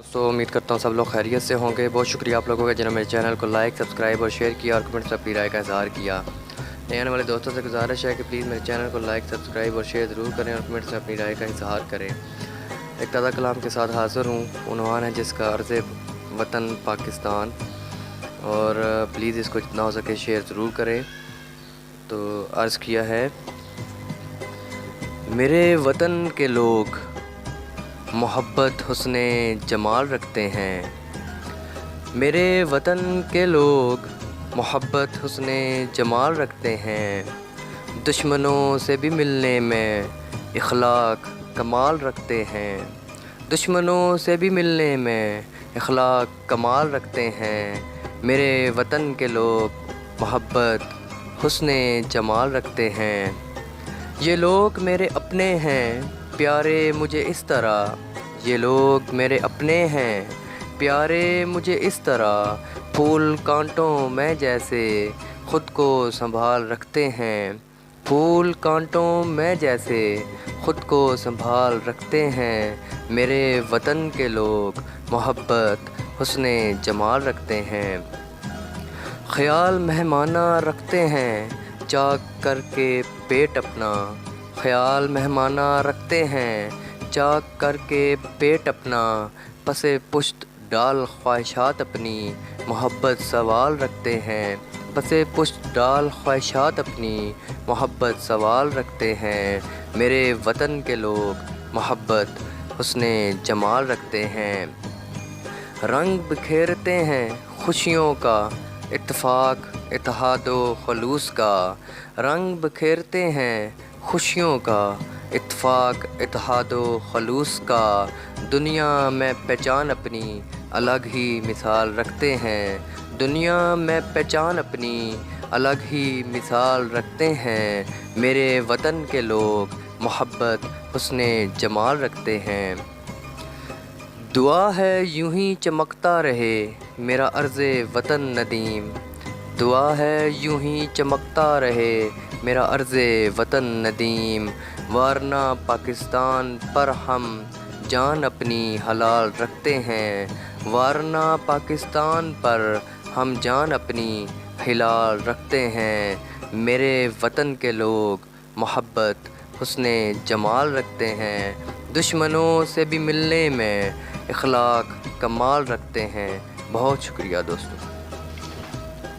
دوستوں امید کرتا ہوں سب لوگ خیریت سے ہوں گے۔ بہت شکریہ آپ لوگوں کا جنہوں نے میرے چینل کو لائک، سبسکرائب اور شیئر کیا اور کمنٹس میں اپنی رائے کا اظہار کیا۔ نئے آنے والے دوستوں سے گزارش ہے کہ پلیز میرے چینل کو لائک، سبسکرائب اور شیئر ضرور کریں اور کمنٹس میں اپنی رائے کا اظہار کریں۔ ایک تازہ کلام کے ساتھ حاضر ہوں، عنوان ہے جس کا عرض وطن پاکستان، اور پلیز اس کو جتنا ہو سکے شیئر ضرور کریں۔ تو عرض کیا ہے، میرے وطن کے لوگ محبت حسن جمال رکھتے ہیں، میرے وطن کے لوگ محبت حسن جمال رکھتے ہیں، دشمنوں سے بھی ملنے میں اخلاق کمال رکھتے ہیں، دشمنوں سے بھی ملنے میں اخلاق کمال رکھتے ہیں، میرے وطن کے لوگ محبت حسن جمال رکھتے ہیں۔ یہ لوگ میرے اپنے ہیں پیارے مجھے اس طرح، یہ لوگ میرے اپنے ہیں پیارے مجھے اس طرح، پھول کانٹوں میں جیسے خود کو سنبھال رکھتے ہیں، پھول کانٹوں میں جیسے خود کو سنبھال رکھتے ہیں، میرے وطن کے لوگ محبت حسن جمال رکھتے ہیں۔ خیال مہمانہ رکھتے ہیں چاک کر کے پیٹ اپنا، خیال مہمانہ رکھتے ہیں چاک کر کے پیٹ اپنا، پس پشت ڈال خواہشات اپنی محبت سوال رکھتے ہیں، پس پشت ڈال خواہشات اپنی محبت سوال رکھتے ہیں، میرے وطن کے لوگ محبت حسن جمال رکھتے ہیں۔ رنگ بکھیرتے ہیں خوشیوں کا اتفاق اتحاد و خلوص کا، رنگ بکھیرتے ہیں خوشیوں کا اتفاق اتحاد و خلوص کا، دنیا میں پہچان اپنی الگ ہی مثال رکھتے ہیں، دنیا میں پہچان اپنی الگ ہی مثال رکھتے ہیں، میرے وطن کے لوگ محبت حسن جمال رکھتے ہیں۔ دعا ہے یوں ہی چمکتا رہے میرا عرض وطن ندیم، دعا ہے یوں ہی چمکتا رہے میرا عرض وطن ندیم، ورنہ پاکستان پر ہم جان اپنی حلال رکھتے ہیں، ورنہ پاکستان پر ہم جان اپنی حلال رکھتے ہیں، میرے وطن کے لوگ محبت حسن جمال رکھتے ہیں، دشمنوں سے بھی ملنے میں اخلاق کمال رکھتے ہیں۔ بہت شکریہ دوستو۔